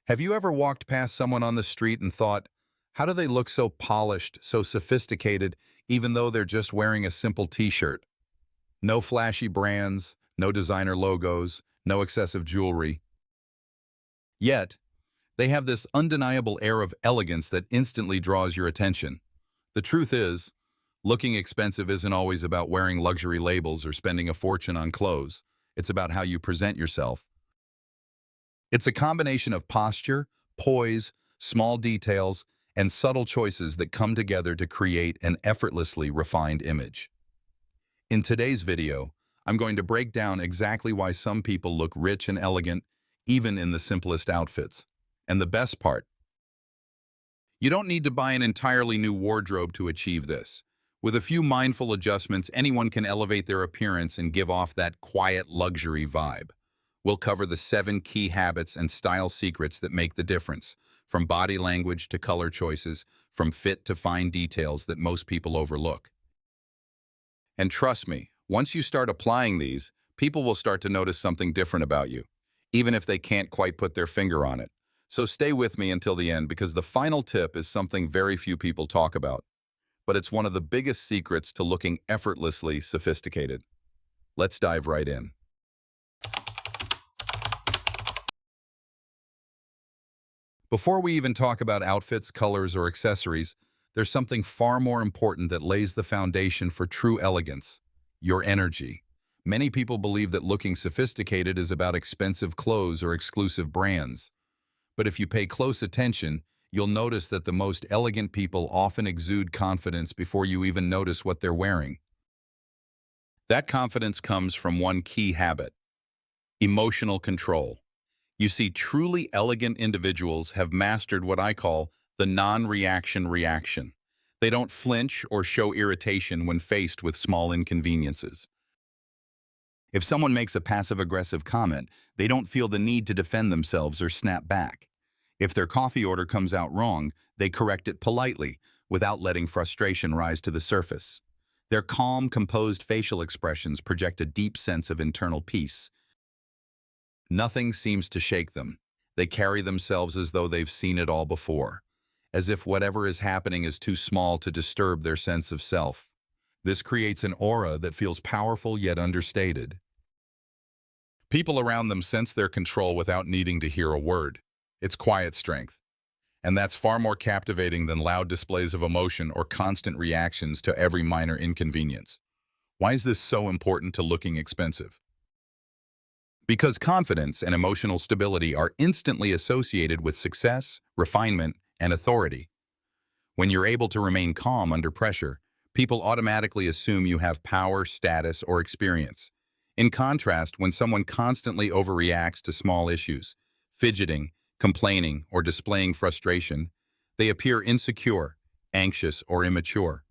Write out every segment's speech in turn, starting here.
Have you ever walked past someone on the street and thought, how do they look so polished, so sophisticated, even though they're just wearing a simple t-shirt? No flashy brands, no designer logos, no excessive jewelry. Yet, they have this undeniable air of elegance that instantly draws your attention. The truth is, looking expensive isn't always about wearing luxury labels or spending a fortune on clothes. It's about how you present yourself. It's a combination of posture, poise, small details, and subtle choices that come together to create an effortlessly refined image. In today's video, I'm going to break down exactly why some people look rich and elegant, even in the simplest outfits. And the best part, you don't need to buy an entirely new wardrobe to achieve this. With a few mindful adjustments, anyone can elevate their appearance and give off that quiet luxury vibe. We'll cover the 7 key habits and style secrets that make the difference, from body language to color choices, from fit to fine details that most people overlook. And trust me, once you start applying these, people will start to notice something different about you, even if they can't quite put their finger on it. So stay with me until the end, because the final tip is something very few people talk about, but it's one of the biggest secrets to looking effortlessly sophisticated. Let's dive right in. Before we even talk about outfits, colors, or accessories, there's something far more important that lays the foundation for true elegance: your energy. Many people believe that looking sophisticated is about expensive clothes or exclusive brands. But if you pay close attention, you'll notice that the most elegant people often exude confidence before you even notice what they're wearing. That confidence comes from one key habit: emotional control. You see, truly elegant individuals have mastered what I call the non-reaction reaction. They don't flinch or show irritation when faced with small inconveniences. If someone makes a passive-aggressive comment, they don't feel the need to defend themselves or snap back. If their coffee order comes out wrong, they correct it politely, without letting frustration rise to the surface. Their calm, composed facial expressions project a deep sense of internal peace. Nothing seems to shake them. They carry themselves as though they've seen it all before, as if whatever is happening is too small to disturb their sense of self. This creates an aura that feels powerful yet understated. People around them sense their control without needing to hear a word. It's quiet strength. And that's far more captivating than loud displays of emotion or constant reactions to every minor inconvenience. Why is this so important to looking expensive? Because confidence and emotional stability are instantly associated with success, refinement, and authority. When you're able to remain calm under pressure, people automatically assume you have power, status, or experience. In contrast, when someone constantly overreacts to small issues, fidgeting, complaining, or displaying frustration, they appear insecure, anxious, or immature.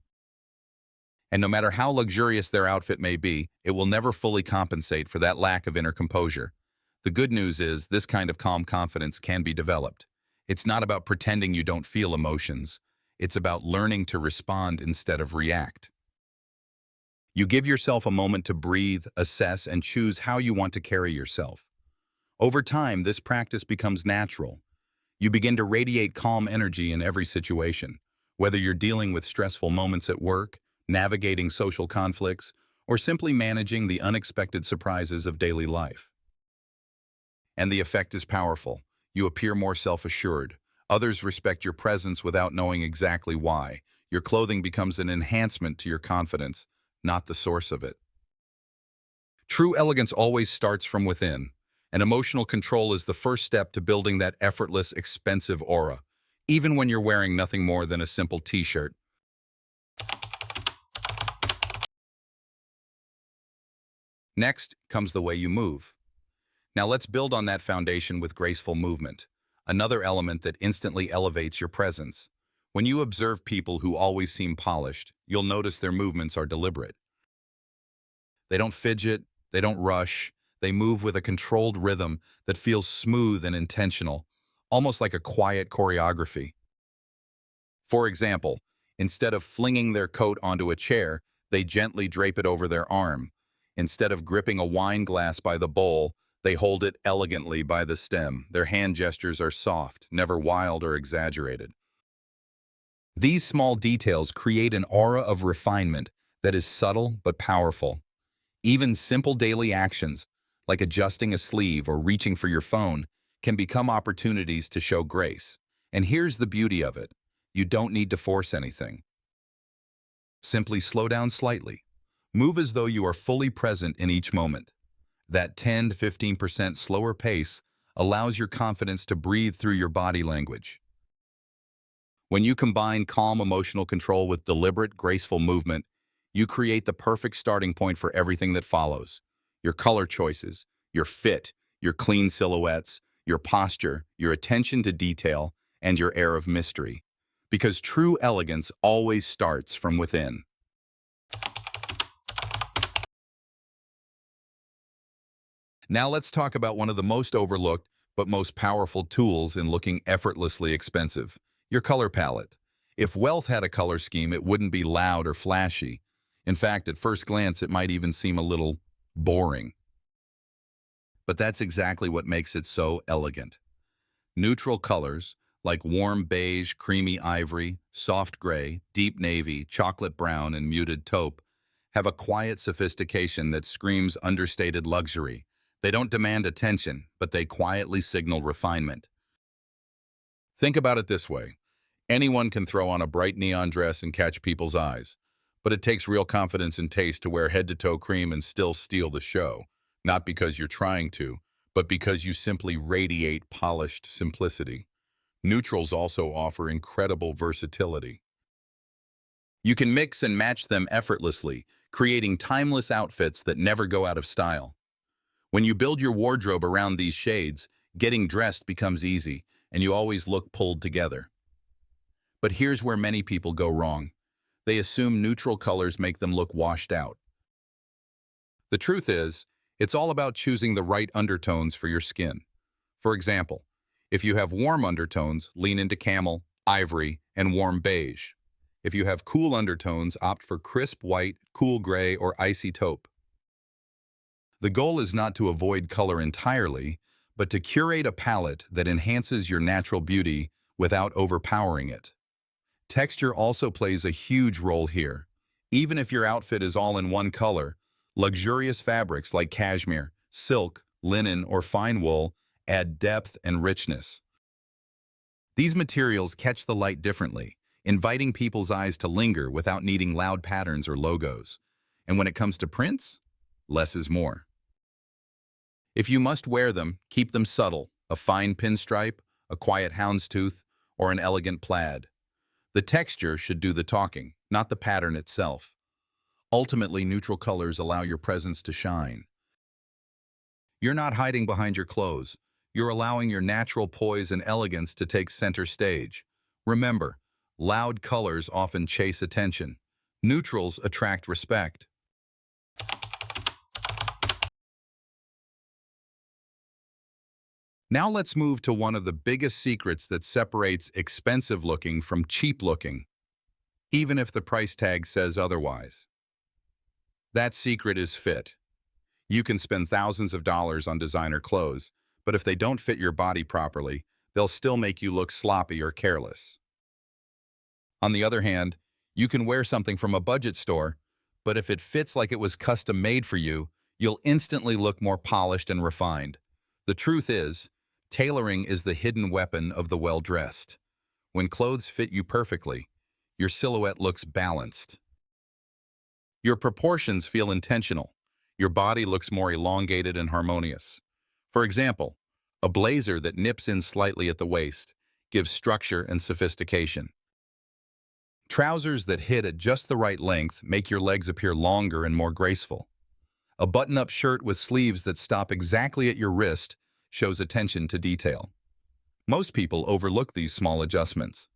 And no matter how luxurious their outfit may be, it will never fully compensate for that lack of inner composure. The good news is, this kind of calm confidence can be developed. It's not about pretending you don't feel emotions. It's about learning to respond instead of react. You give yourself a moment to breathe, assess, and choose how you want to carry yourself. Over time, this practice becomes natural. You begin to radiate calm energy in every situation, whether you're dealing with stressful moments at work, navigating social conflicts, or simply managing the unexpected surprises of daily life. And the effect is powerful. You appear more self-assured. Others respect your presence without knowing exactly why. Your clothing becomes an enhancement to your confidence, not the source of it. True elegance always starts from within, and emotional control is the first step to building that effortless, expensive aura, even when you're wearing nothing more than a simple t-shirt. Next comes the way you move. Now let's build on that foundation with graceful movement, another element that instantly elevates your presence. When you observe people who always seem polished, you'll notice their movements are deliberate. They don't fidget, they don't rush, they move with a controlled rhythm that feels smooth and intentional, almost like a quiet choreography. For example, instead of flinging their coat onto a chair, they gently drape it over their arm. Instead of gripping a wine glass by the bowl, They hold it elegantly by the stem. Their hand gestures are soft, never wild or exaggerated. These small details create an aura of refinement that is subtle but powerful. Even simple daily actions, like adjusting a sleeve or reaching for your phone, can become opportunities to show grace. And here's the beauty of it. You don't need to force anything. Simply slow down slightly. Move as though you are fully present in each moment. That 10 to 15% slower pace allows your confidence to breathe through your body language. When you combine calm emotional control with deliberate, graceful movement, you create the perfect starting point for everything that follows. Your color choices, your fit, your clean silhouettes, your posture, your attention to detail, and your air of mystery. Because true elegance always starts from within. Now let's talk about one of the most overlooked but most powerful tools in looking effortlessly expensive, your color palette. If wealth had a color scheme, it wouldn't be loud or flashy. In fact, at first glance, it might even seem a little boring. But that's exactly what makes it so elegant. Neutral colors, like warm beige, creamy ivory, soft gray, deep navy, chocolate brown, and muted taupe, have a quiet sophistication that screams understated luxury. They don't demand attention, but they quietly signal refinement. Think about it this way. Anyone can throw on a bright neon dress and catch people's eyes, but it takes real confidence and taste to wear head-to-toe cream and still steal the show, not because you're trying to, but because you simply radiate polished simplicity. Neutrals also offer incredible versatility. You can mix and match them effortlessly, creating timeless outfits that never go out of style. When you build your wardrobe around these shades, getting dressed becomes easy, and you always look pulled together. But here's where many people go wrong. They assume neutral colors make them look washed out. The truth is, it's all about choosing the right undertones for your skin. For example, if you have warm undertones, lean into camel, ivory, and warm beige. If you have cool undertones, opt for crisp white, cool gray, or icy taupe. The goal is not to avoid color entirely, but to curate a palette that enhances your natural beauty without overpowering it. Texture also plays a huge role here. Even if your outfit is all in one color, luxurious fabrics like cashmere, silk, linen, or fine wool add depth and richness. These materials catch the light differently, inviting people's eyes to linger without needing loud patterns or logos. And when it comes to prints, less is more. If you must wear them, keep them subtle, a fine pinstripe, a quiet houndstooth, or an elegant plaid. The texture should do the talking, not the pattern itself. Ultimately, neutral colors allow your presence to shine. You're not hiding behind your clothes. You're allowing your natural poise and elegance to take center stage. Remember, loud colors often chase attention. Neutrals attract respect. Now let's move to one of the biggest secrets that separates expensive looking from cheap looking, even if the price tag says otherwise. That secret is fit. You can spend thousands of dollars on designer clothes, but if they don't fit your body properly, they'll still make you look sloppy or careless. On the other hand, you can wear something from a budget store, but if it fits like it was custom made for you, you'll instantly look more polished and refined. The truth is, tailoring is the hidden weapon of the well-dressed. When clothes fit you perfectly, your silhouette looks balanced. Your proportions feel intentional. Your body looks more elongated and harmonious. For example, a blazer that nips in slightly at the waist gives structure and sophistication. Trousers that hit at just the right length make your legs appear longer and more graceful. A button-up shirt with sleeves that stop exactly at your wrist shows attention to detail. Most people overlook these small adjustments.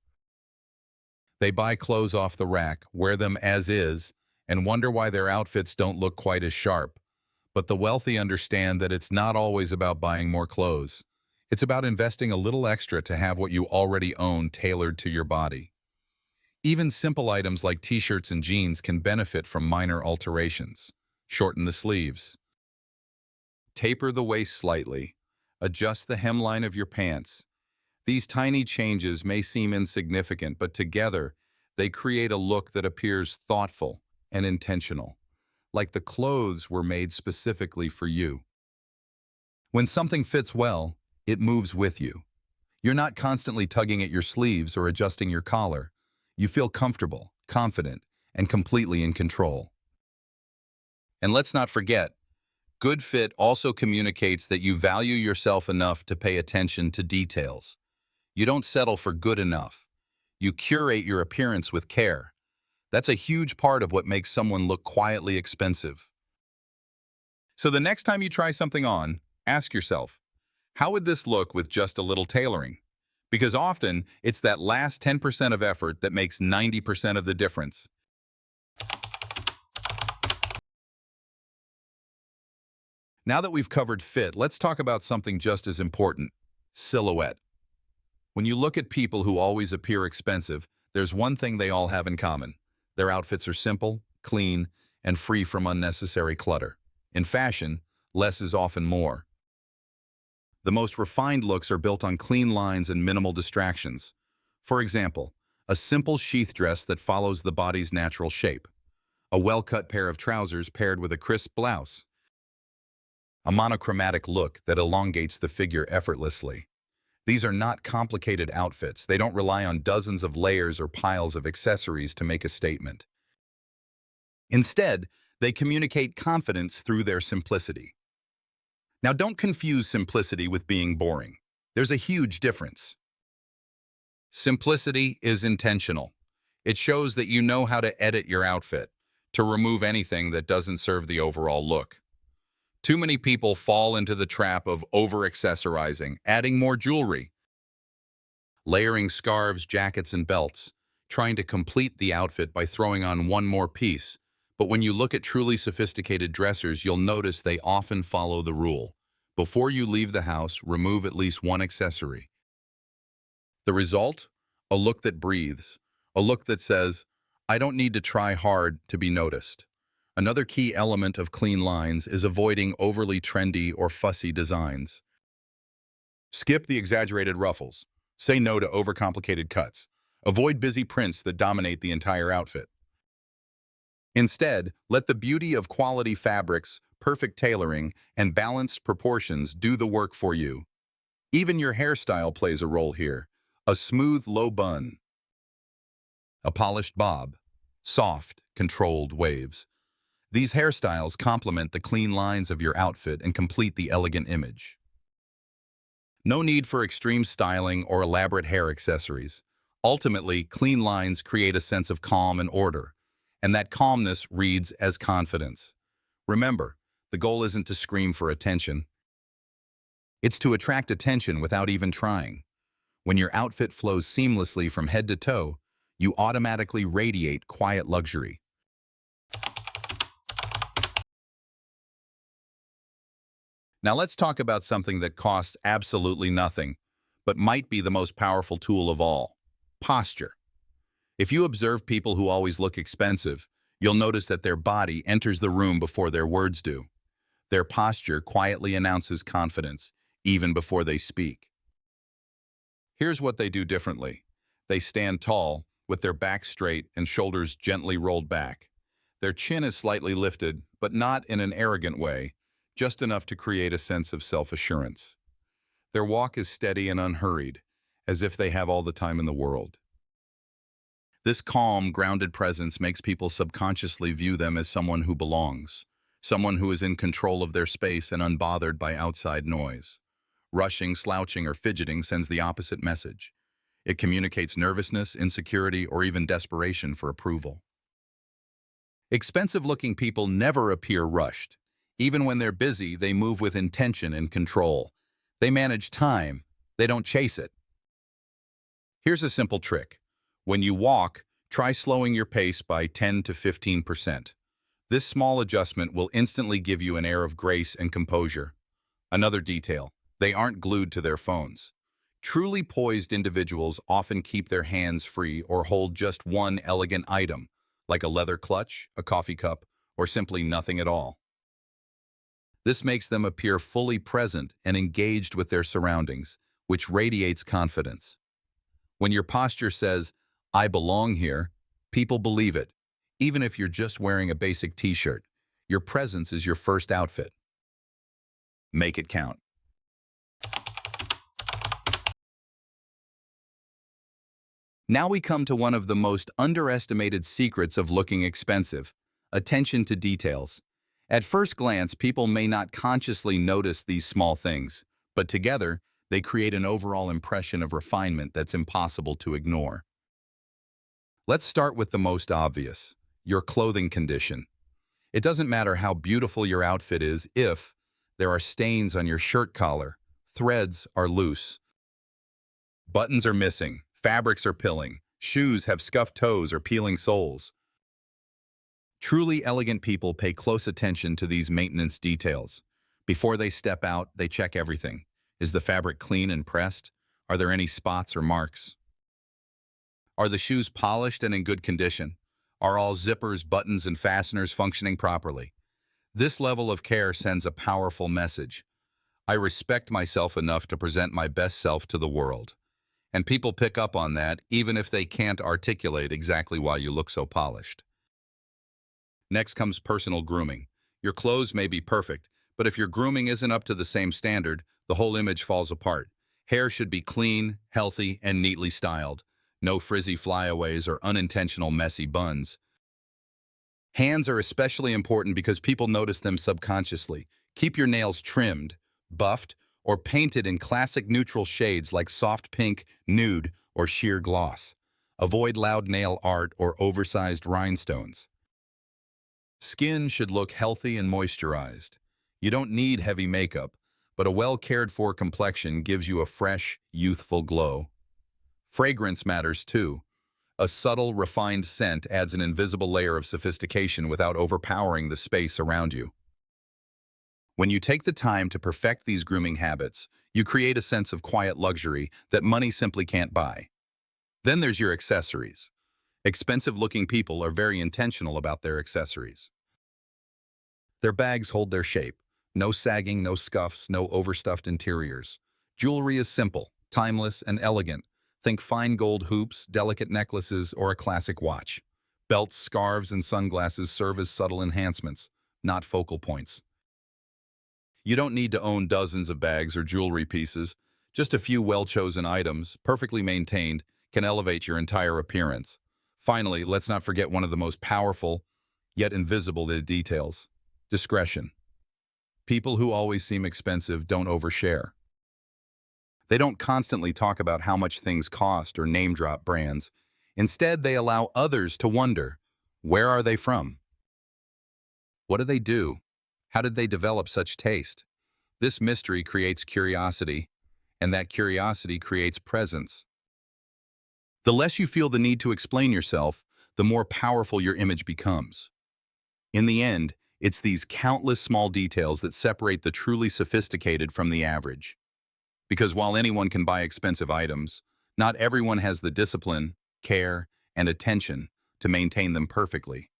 They buy clothes off the rack, wear them as is, and wonder why their outfits don't look quite as sharp. But the wealthy understand that it's not always about buying more clothes. It's about investing a little extra to have what you already own tailored to your body. Even simple items like t-shirts and jeans can benefit from minor alterations. Shorten the sleeves. Taper the waist slightly. Adjust the hemline of your pants. These tiny changes may seem insignificant, but together, they create a look that appears thoughtful and intentional, like the clothes were made specifically for you. When something fits well, it moves with you. You're not constantly tugging at your sleeves or adjusting your collar. You feel comfortable, confident, and completely in control. And let's not forget, good fit also communicates that you value yourself enough to pay attention to details. You don't settle for good enough. You curate your appearance with care. That's a huge part of what makes someone look quietly expensive. So the next time you try something on, ask yourself, how would this look with just a little tailoring? Because often, it's that last 10% of effort that makes 90% of the difference. Now that we've covered fit, let's talk about something just as important, silhouette. When you look at people who always appear expensive, there's one thing they all have in common. Their outfits are simple, clean, and free from unnecessary clutter. In fashion, less is often more. The most refined looks are built on clean lines and minimal distractions. For example, a simple sheath dress that follows the body's natural shape. A well-cut pair of trousers paired with a crisp blouse. A monochromatic look that elongates the figure effortlessly. These are not complicated outfits. They don't rely on dozens of layers or piles of accessories to make a statement. Instead, they communicate confidence through their simplicity. Now, don't confuse simplicity with being boring. There's a huge difference. Simplicity is intentional. It shows that you know how to edit your outfit, to remove anything that doesn't serve the overall look. Too many people fall into the trap of over-accessorizing, adding more jewelry, layering scarves, jackets, and belts, trying to complete the outfit by throwing on one more piece. But when you look at truly sophisticated dressers, you'll notice they often follow the rule. Before you leave the house, remove at least one accessory. The result? A look that breathes. A look that says, I don't need to try hard to be noticed. Another key element of clean lines is avoiding overly trendy or fussy designs. Skip the exaggerated ruffles. Say no to overcomplicated cuts. Avoid busy prints that dominate the entire outfit. Instead, let the beauty of quality fabrics, perfect tailoring, and balanced proportions do the work for you. Even your hairstyle plays a role here. A smooth, low bun. A polished bob. Soft, controlled waves. These hairstyles complement the clean lines of your outfit and complete the elegant image. No need for extreme styling or elaborate hair accessories. Ultimately, clean lines create a sense of calm and order, and that calmness reads as confidence. Remember, the goal isn't to scream for attention. It's to attract attention without even trying. When your outfit flows seamlessly from head to toe, you automatically radiate quiet luxury. Now let's talk about something that costs absolutely nothing, but might be the most powerful tool of all: posture. If you observe people who always look expensive, you'll notice that their body enters the room before their words do. Their posture quietly announces confidence, even before they speak. Here's what they do differently. They stand tall, with their back straight and shoulders gently rolled back. Their chin is slightly lifted, but not in an arrogant way, just enough to create a sense of self-assurance. Their walk is steady and unhurried, as if they have all the time in the world. This calm, grounded presence makes people subconsciously view them as someone who belongs, someone who is in control of their space and unbothered by outside noise. Rushing, slouching, or fidgeting sends the opposite message. It communicates nervousness, insecurity, or even desperation for approval. Expensive-looking people never appear rushed. Even when they're busy, they move with intention and control. They manage time. They don't chase it. Here's a simple trick. When you walk, try slowing your pace by 10 to 15%. This small adjustment will instantly give you an air of grace and composure. Another detail: they aren't glued to their phones. Truly poised individuals often keep their hands free or hold just one elegant item, like a leather clutch, a coffee cup, or simply nothing at all. This makes them appear fully present and engaged with their surroundings, which radiates confidence. When your posture says, "I belong here," people believe it. Even if you're just wearing a basic t-shirt, your presence is your first outfit. Make it count. Now we come to one of the most underestimated secrets of looking expensive: attention to details. At first glance, people may not consciously notice these small things, but together, they create an overall impression of refinement that's impossible to ignore. Let's start with the most obvious: your clothing condition. It doesn't matter how beautiful your outfit is if there are stains on your shirt collar, threads are loose, buttons are missing, fabrics are pilling, shoes have scuffed toes or peeling soles. Truly elegant people pay close attention to these maintenance details. Before they step out, they check everything. Is the fabric clean and pressed? Are there any spots or marks? Are the shoes polished and in good condition? Are all zippers, buttons, and fasteners functioning properly? This level of care sends a powerful message. I respect myself enough to present my best self to the world. And people pick up on that even if they can't articulate exactly why you look so polished. Next comes personal grooming. Your clothes may be perfect, but if your grooming isn't up to the same standard, the whole image falls apart. Hair should be clean, healthy, and neatly styled. No frizzy flyaways or unintentional messy buns. Hands are especially important because people notice them subconsciously. Keep your nails trimmed, buffed, or painted in classic neutral shades like soft pink, nude, or sheer gloss. Avoid loud nail art or oversized rhinestones. Skin should look healthy and moisturized. You don't need heavy makeup, but a well-cared-for complexion gives you a fresh, youthful glow. Fragrance matters too. A subtle, refined scent adds an invisible layer of sophistication without overpowering the space around you. When you take the time to perfect these grooming habits, you create a sense of quiet luxury that money simply can't buy. Then there's your accessories. Expensive-looking people are very intentional about their accessories. Their bags hold their shape. No sagging, no scuffs, no overstuffed interiors. Jewelry is simple, timeless, and elegant. Think fine gold hoops, delicate necklaces, or a classic watch. Belts, scarves, and sunglasses serve as subtle enhancements, not focal points. You don't need to own dozens of bags or jewelry pieces. Just a few well-chosen items, perfectly maintained, can elevate your entire appearance. Finally, let's not forget one of the most powerful, yet invisible details: discretion. People who always seem expensive don't overshare. They don't constantly talk about how much things cost or name-drop brands. Instead, they allow others to wonder, where are they from? What do they do? How did they develop such taste? This mystery creates curiosity, and that curiosity creates presence. The less you feel the need to explain yourself, the more powerful your image becomes. In the end, it's these countless small details that separate the truly sophisticated from the average. Because while anyone can buy expensive items, not everyone has the discipline, care, and attention to maintain them perfectly.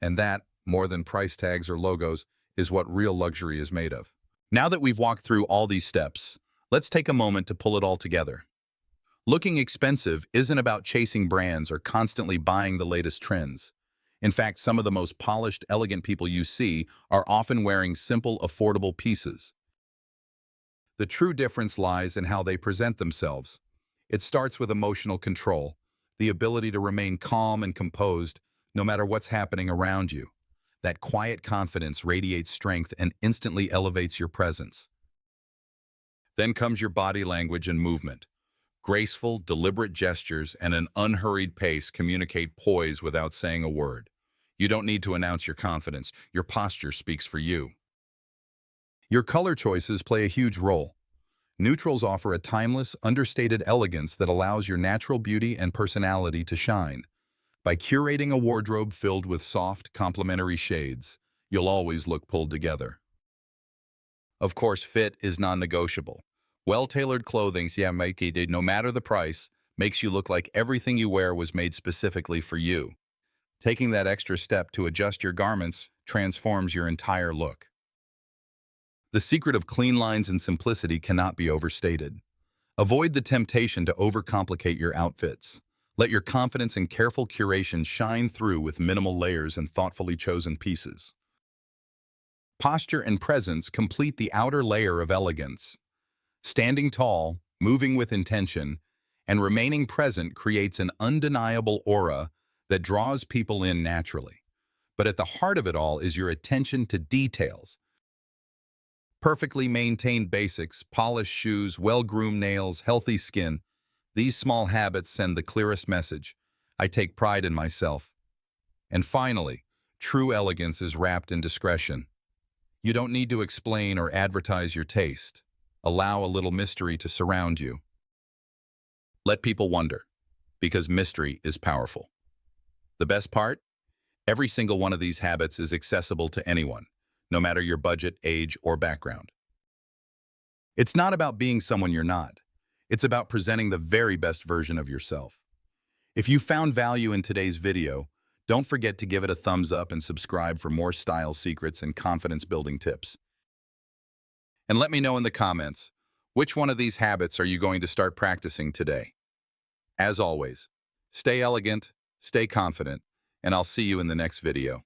And that, more than price tags or logos, is what real luxury is made of. Now that we've walked through all these steps, let's take a moment to pull it all together. Looking expensive isn't about chasing brands or constantly buying the latest trends. In fact, some of the most polished, elegant people you see are often wearing simple, affordable pieces. The true difference lies in how they present themselves. It starts with emotional control, the ability to remain calm and composed no matter what's happening around you. That quiet confidence radiates strength and instantly elevates your presence. Then comes your body language and movement. Graceful, deliberate gestures and an unhurried pace communicate poise without saying a word. You don't need to announce your confidence. Your posture speaks for you. Your color choices play a huge role. Neutrals offer a timeless, understated elegance that allows your natural beauty and personality to shine. By curating a wardrobe filled with soft, complementary shades, you'll always look pulled together. Of course, fit is non-negotiable. Well-tailored clothing, no matter the price, makes you look like everything you wear was made specifically for you. Taking that extra step to adjust your garments transforms your entire look. The secret of clean lines and simplicity cannot be overstated. Avoid the temptation to overcomplicate your outfits. Let your confidence and careful curation shine through with minimal layers and thoughtfully chosen pieces. Posture and presence complete the outer layer of elegance. Standing tall, moving with intention, and remaining present creates an undeniable aura that draws people in naturally. But at the heart of it all is your attention to details. Perfectly maintained basics, polished shoes, well-groomed nails, healthy skin. These small habits send the clearest message. I take pride in myself. And finally, true elegance is wrapped in discretion. You don't need to explain or advertise your taste. Allow a little mystery to surround you. Let people wonder, because mystery is powerful. The best part? Every single one of these habits is accessible to anyone, no matter your budget, age, or background. It's not about being someone you're not. It's about presenting the very best version of yourself. If you found value in today's video, don't forget to give it a thumbs up and subscribe for more style secrets and confidence-building tips. And let me know in the comments, which one of these habits are you going to start practicing today? As always, stay elegant, stay confident, and I'll see you in the next video.